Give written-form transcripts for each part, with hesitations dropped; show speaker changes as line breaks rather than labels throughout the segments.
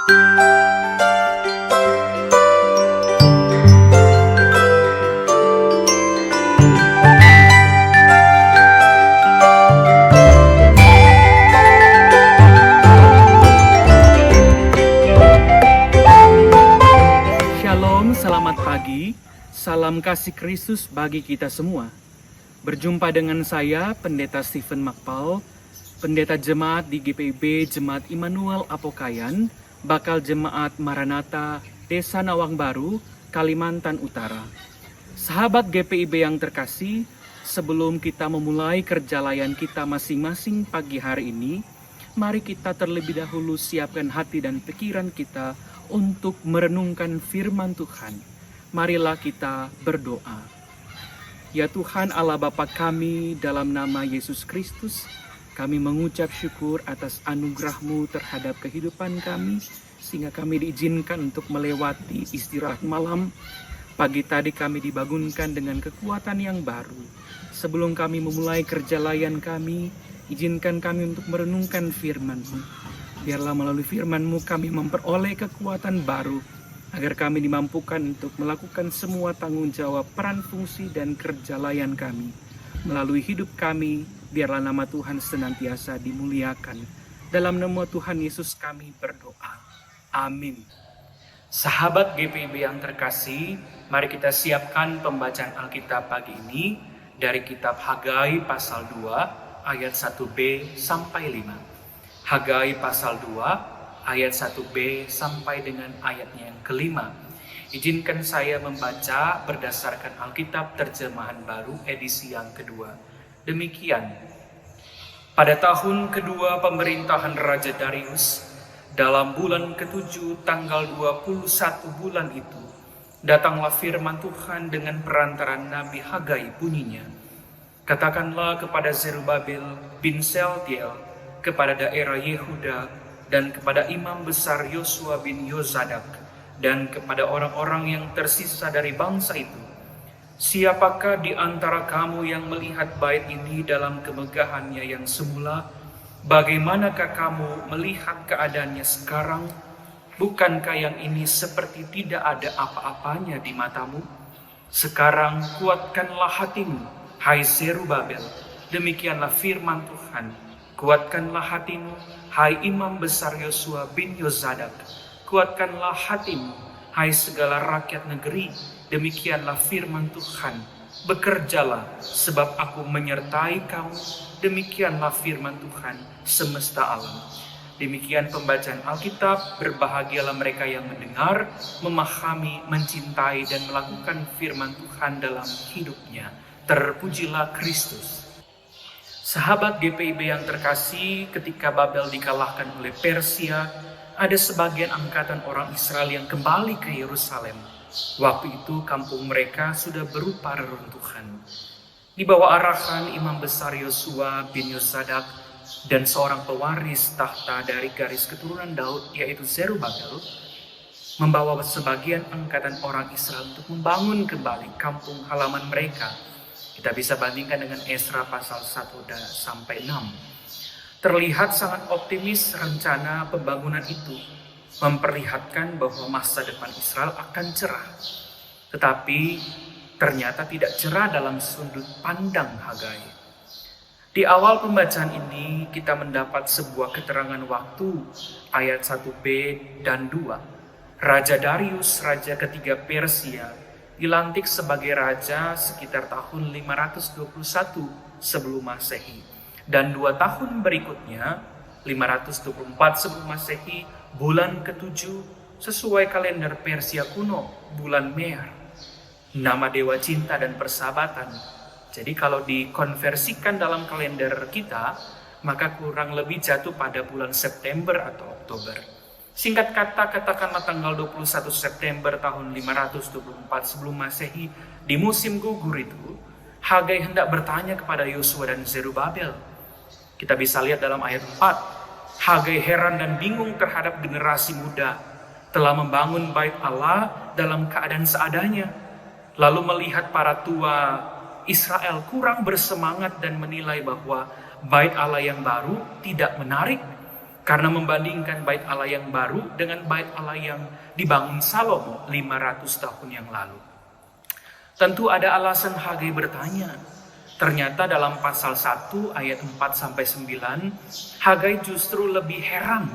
Shalom, selamat pagi. Salam kasih Kristus bagi kita semua. Berjumpa dengan saya, Pendeta Stephen Makpal, Pendeta Jemaat di GPIB Jemaat Immanuel Apokayan, Bakal Jemaat Maranatha, Desa Nawang Baru, Kalimantan Utara. Sahabat GPIB yang terkasih, sebelum kita memulai kerja layan kita masing-masing pagi hari ini, mari kita terlebih dahulu siapkan hati dan pikiran kita untuk merenungkan firman Tuhan. Marilah kita berdoa. Ya Tuhan Allah Bapa kami, dalam nama Yesus Kristus, kami mengucap syukur atas anugerah-Mu terhadap kehidupan kami, sehingga kami diizinkan untuk melewati istirahat malam. Pagi tadi kami dibangunkan dengan kekuatan yang baru. Sebelum kami memulai kerja layan kami, izinkan kami untuk merenungkan firman-Mu. Biarlah melalui firman-Mu kami memperoleh kekuatan baru, agar kami dimampukan untuk melakukan semua tanggung jawab, peran, fungsi, dan kerja layan kami. Melalui hidup kami, biarlah nama Tuhan senantiasa dimuliakan. Dalam nama Tuhan Yesus kami berdoa. Amin. Sahabat GPIB yang terkasih, mari kita siapkan pembacaan Alkitab pagi ini dari kitab Hagai pasal 2 ayat 1b sampai 5. Hagai pasal 2 ayat 1b sampai dengan ayatnya yang kelima. Izinkan saya membaca berdasarkan Alkitab terjemahan baru edisi yang kedua. Demikian. Pada tahun kedua pemerintahan Raja Darius, dalam bulan ke-7 tanggal 21 bulan itu, datanglah firman Tuhan dengan perantaran Nabi Hagai bunyinya. Katakanlah kepada Zerubabel bin Sealtiel, kepada daerah Yehuda, dan kepada imam besar Yosua bin Yozadak, dan kepada orang-orang yang tersisa dari bangsa itu, siapakah di antara kamu yang melihat bait ini dalam kemegahannya yang semula? Bagaimanakah kamu melihat keadaannya sekarang? Bukankah yang ini seperti tidak ada apa-apanya di matamu? Sekarang kuatkanlah hatimu, hai Zerubabel, demikianlah firman Tuhan. Kuatkanlah hatimu, hai imam besar Yosua bin Yozadak. Kuatkanlah hatimu, hai segala rakyat negeri. Demikianlah firman Tuhan. Bekerjalah, sebab aku menyertai kamu. Demikianlah firman Tuhan semesta alam. Demikian pembacaan Alkitab. Berbahagialah mereka yang mendengar, memahami, mencintai, dan melakukan firman Tuhan dalam hidupnya. Terpujilah Kristus. Sahabat GPIB yang terkasih, ketika Babel dikalahkan oleh Persia, ada sebagian angkatan orang Israel yang kembali ke Yerusalem. Waktu itu kampung mereka sudah berupa reruntuhan. Di bawah arahan imam besar Yosua bin Yozadak dan seorang pewaris tahta dari garis keturunan Daud, yaitu Zerubabel, membawa sebagian angkatan orang Israel untuk membangun kembali kampung halaman mereka. Kita bisa bandingkan dengan Esra pasal 1 sampai 6. Terlihat sangat optimis rencana pembangunan itu, memperlihatkan bahwa masa depan Israel akan cerah. Tetapi ternyata tidak cerah dalam sudut pandang Hagai. Di awal pembacaan ini kita mendapat sebuah keterangan waktu ayat 1b dan 2. Raja Darius, raja ketiga Persia, dilantik sebagai raja sekitar tahun 521 sebelum Masehi. Dan 2 tahun berikutnya, 524 sebelum Masehi, bulan ke-7 sesuai kalender Persia kuno, bulan Mer. Nama dewa cinta dan persahabatan. Jadi kalau dikonversikan dalam kalender kita, maka kurang lebih jatuh pada bulan September atau Oktober. Singkat kata, katakanlah tanggal 21 September tahun 524 sebelum Masehi, di musim gugur itu, Hagai hendak bertanya kepada Yosua dan Zerubabel. Kita bisa lihat dalam ayat 4, Hagai heran dan bingung terhadap generasi muda, telah membangun bait Allah dalam keadaan seadanya. Lalu melihat para tua Israel kurang bersemangat dan menilai bahwa bait Allah yang baru tidak menarik. Karena membandingkan bait Allah yang baru dengan bait Allah yang dibangun Salomo 500 tahun yang lalu. Tentu ada alasan Hagai bertanya. Ternyata dalam pasal 1 ayat 4-9, Hagai justru lebih heran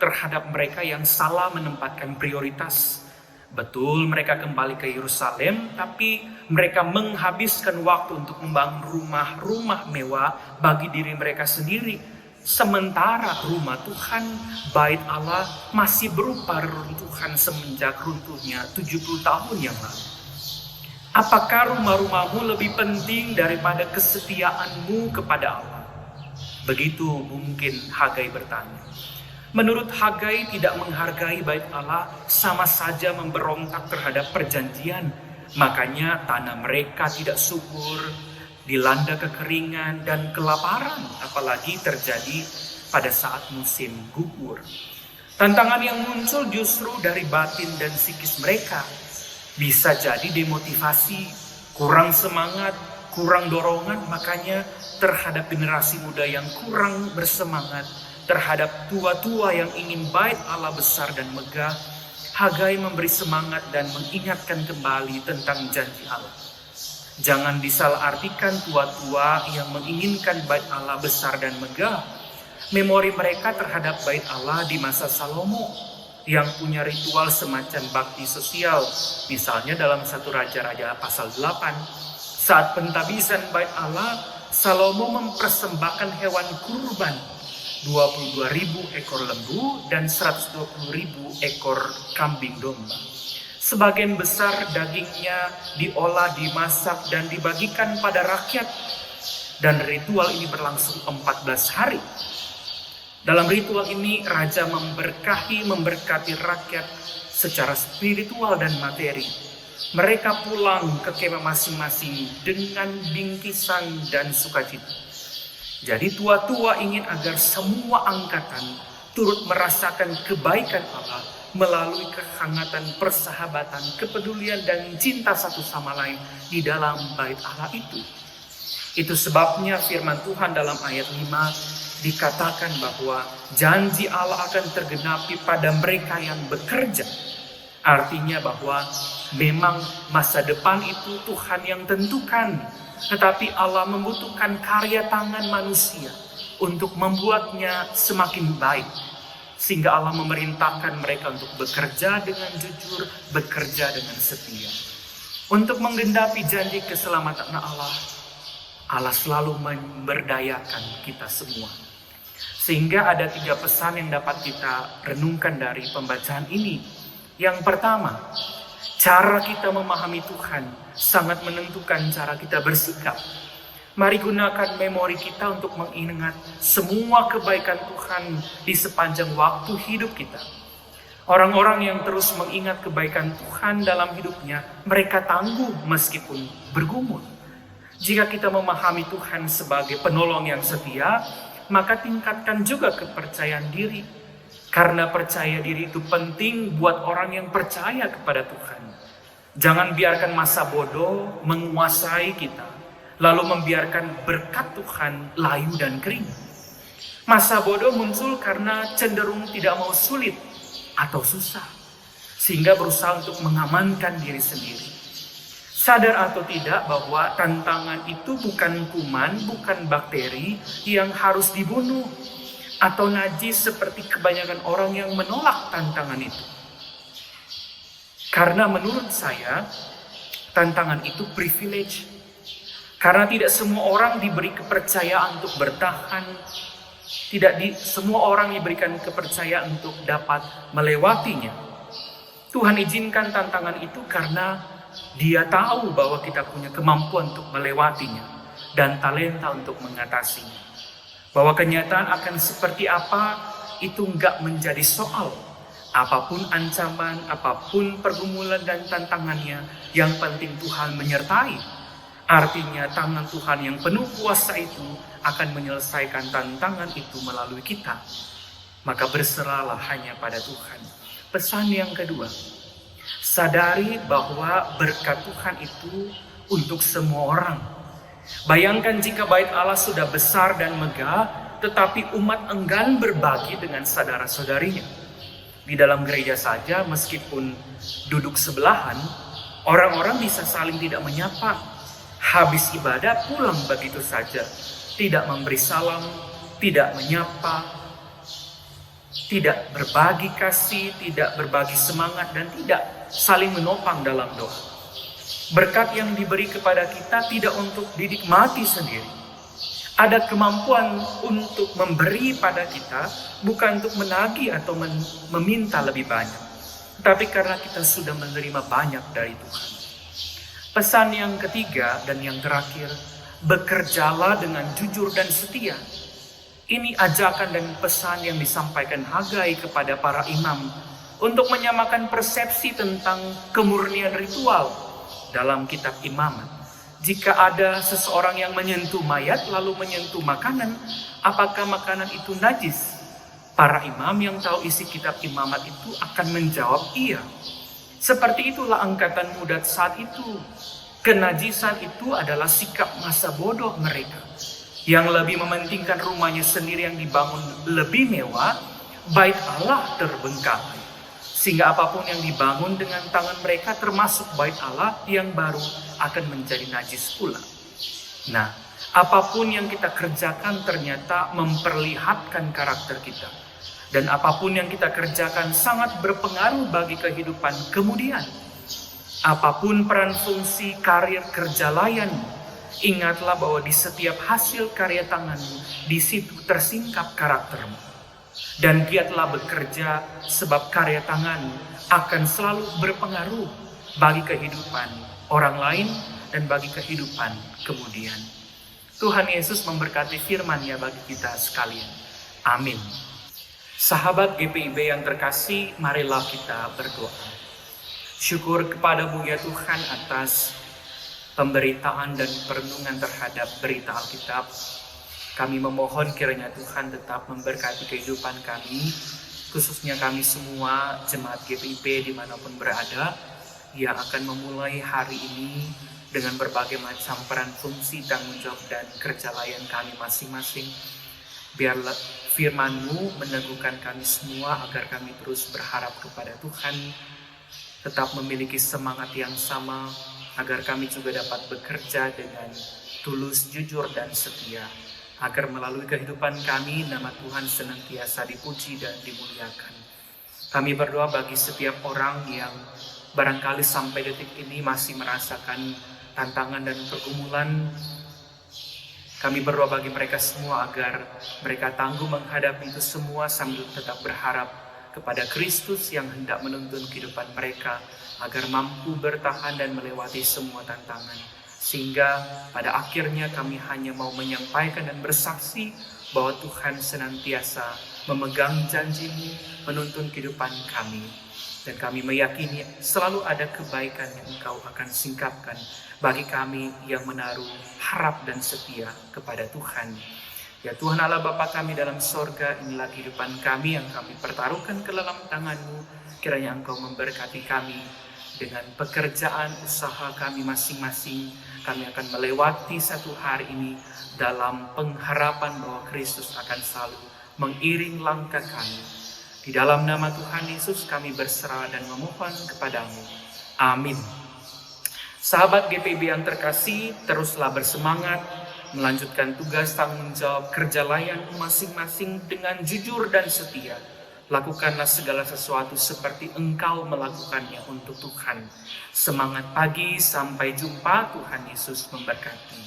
terhadap mereka yang salah menempatkan prioritas. Betul mereka kembali ke Yerusalem, tapi mereka menghabiskan waktu untuk membangun rumah-rumah mewah bagi diri mereka sendiri. Sementara rumah Tuhan, bait Allah masih berupa reruntuhan semenjak runtuhnya 70 tahun yang lalu. Apakah rumah-rumahmu lebih penting daripada kesetiaanmu kepada Allah? Begitu mungkin Hagai bertanya. Menurut Hagai, tidak menghargai bait Allah sama saja memberontak terhadap perjanjian. Makanya tanah mereka tidak subur, dilanda kekeringan dan kelaparan, apalagi terjadi pada saat musim gugur. Tantangan yang muncul justru dari batin dan psikis mereka. Bisa jadi demotivasi, kurang semangat, kurang dorongan, makanya terhadap generasi muda yang kurang bersemangat, terhadap tua-tua yang ingin bait Allah besar dan megah, Hagai memberi semangat dan mengingatkan kembali tentang janji Allah. Jangan disalahartikan tua-tua yang menginginkan bait Allah besar dan megah. Memori mereka terhadap bait Allah di masa Salomo yang punya ritual semacam bakti sosial. Misalnya dalam 1 Raja-Raja pasal 8, saat pentabisan bait Allah, Salomo mempersembahkan hewan kurban 22.000 ekor lembu dan 120.000 ekor kambing domba. Sebagian besar dagingnya diolah, dimasak, dan dibagikan pada rakyat. Dan ritual ini berlangsung 14 hari. Dalam ritual ini, raja memberkati rakyat secara spiritual dan materi. Mereka pulang ke kemah masing-masing dengan bingkisan dan sukacita. Jadi tua-tua ingin agar semua angkatan turut merasakan kebaikan Allah melalui kehangatan persahabatan, kepedulian dan cinta satu sama lain di dalam bait Allah itu. Itu sebabnya firman Tuhan dalam ayat 5 dikatakan bahwa janji Allah akan tergenapi pada mereka yang bekerja. Artinya bahwa memang masa depan itu Tuhan yang tentukan, tetapi Allah membutuhkan karya tangan manusia untuk membuatnya semakin baik. Sehingga Allah memerintahkan mereka untuk bekerja dengan jujur, bekerja dengan setia. Untuk menggenapi janji keselamatan Allah, Allah selalu memberdayakan kita semua. Sehingga ada 3 pesan yang dapat kita renungkan dari pembacaan ini. Yang pertama, cara kita memahami Tuhan sangat menentukan cara kita bersikap. Mari gunakan memori kita untuk mengingat semua kebaikan Tuhan di sepanjang waktu hidup kita. Orang-orang yang terus mengingat kebaikan Tuhan dalam hidupnya, mereka tangguh meskipun bergumul. Jika kita memahami Tuhan sebagai penolong yang setia, maka tingkatkan juga kepercayaan diri. Karena percaya diri itu penting buat orang yang percaya kepada Tuhan. Jangan biarkan masa bodoh menguasai kita, lalu membiarkan berkat Tuhan layu dan kering. Masa bodoh muncul karena cenderung tidak mau sulit atau susah, sehingga berusaha untuk mengamankan diri sendiri. Sadar atau tidak bahwa tantangan itu bukan kuman, bukan bakteri yang harus dibunuh, atau najis seperti kebanyakan orang yang menolak tantangan itu. Karena menurut saya, tantangan itu privilege. Karena tidak semua orang diberi kepercayaan untuk bertahan. Semua orang diberikan kepercayaan untuk dapat melewatinya. Tuhan izinkan tantangan itu karena Dia tahu bahwa kita punya kemampuan untuk melewatinya dan talenta untuk mengatasinya. Bahwa kenyataan akan seperti apa itu enggak menjadi soal. Apapun ancaman, apapun pergumulan dan tantangannya, yang penting Tuhan menyertai. Artinya tangan Tuhan yang penuh kuasa itu akan menyelesaikan tantangan itu melalui kita. Maka berserahlah hanya pada Tuhan. Pesan yang kedua, sadari bahwa berkat Tuhan itu untuk semua orang. Bayangkan jika bait Allah sudah besar dan megah, tetapi umat enggan berbagi dengan saudara-saudarinya. Di dalam gereja saja, meskipun duduk sebelahan, orang-orang bisa saling tidak menyapa. Habis ibadah pulang begitu saja, tidak memberi salam, tidak menyapa, tidak berbagi kasih, tidak berbagi semangat, dan tidak saling menopang dalam doa. Berkat yang diberi kepada kita tidak untuk dinikmati sendiri. Ada kemampuan untuk memberi pada kita, bukan untuk menagih atau meminta lebih banyak, tapi karena kita sudah menerima banyak dari Tuhan. Pesan yang ketiga dan yang terakhir, bekerjalah dengan jujur dan setia. Ini ajakan dan pesan yang disampaikan Hagai kepada para imam untuk menyamakan persepsi tentang kemurnian ritual dalam kitab Imamat. Jika ada seseorang yang menyentuh mayat lalu menyentuh makanan, apakah makanan itu najis? Para imam yang tahu isi kitab Imamat itu akan menjawab iya. Seperti itulah angkatan muda saat itu. Kenajisan itu adalah sikap masa bodoh mereka, yang lebih mementingkan rumahnya sendiri yang dibangun lebih mewah, bait Allah terbengkalai. Sehingga apapun yang dibangun dengan tangan mereka termasuk bait Allah yang baru akan menjadi najis pula. Nah, apapun yang kita kerjakan ternyata memperlihatkan karakter kita. Dan apapun yang kita kerjakan sangat berpengaruh bagi kehidupan kemudian. Apapun peran fungsi karir kerja layanmu, ingatlah bahwa di setiap hasil karya tanganmu, di situ tersingkap karaktermu. Dan giatlah bekerja sebab karya tanganmu akan selalu berpengaruh bagi kehidupan orang lain dan bagi kehidupan kemudian. Tuhan Yesus memberkati firman-Nya bagi kita sekalian. Amin. Sahabat GPIB yang terkasih, marilah kita berdoa. Syukur kepadamu ya Tuhan atas pemberitaan dan perenungan terhadap berita Alkitab. Kami memohon kiranya Tuhan tetap memberkati kehidupan kami, khususnya kami semua jemaat GPIB dimanapun berada, yang akan memulai hari ini dengan berbagai macam peran fungsi, tanggung jawab, dan kerja layan kami masing-masing. Biarlah firman-Mu meneguhkan kami semua agar kami terus berharap kepada Tuhan, tetap memiliki semangat yang sama, agar kami juga dapat bekerja dengan tulus, jujur, dan setia, agar melalui kehidupan kami nama Tuhan senantiasa dipuji dan dimuliakan. Kami berdoa bagi setiap orang yang barangkali sampai detik ini masih merasakan tantangan dan pergumulan. Kami berdoa bagi mereka semua agar mereka tangguh menghadapi itu semua sambil tetap berharap kepada Kristus yang hendak menuntun kehidupan mereka agar mampu bertahan dan melewati semua tantangan. Sehingga pada akhirnya kami hanya mau menyampaikan dan bersaksi bahwa Tuhan senantiasa memegang janji-Mu menuntun kehidupan kami. Dan kami meyakini selalu ada kebaikan yang Engkau akan singkapkan bagi kami yang menaruh harap dan setia kepada Tuhan. Ya Tuhan Allah Bapa kami dalam sorga, inilah kehidupan kami yang kami pertaruhkan ke dalam tangan-Mu. Kiranya Engkau memberkati kami dengan pekerjaan usaha kami masing-masing. Kami akan melewati satu hari ini dalam pengharapan bahwa Kristus akan selalu mengiring langkah kami. Di dalam nama Tuhan Yesus kami berserah dan memohon kepadamu. Amin. Sahabat GPIB yang terkasih, teruslah bersemangat, melanjutkan tugas tanggung jawab kerja layan masing-masing dengan jujur dan setia. Lakukanlah segala sesuatu seperti engkau melakukannya untuk Tuhan. Semangat pagi, sampai jumpa. Tuhan Yesus memberkati.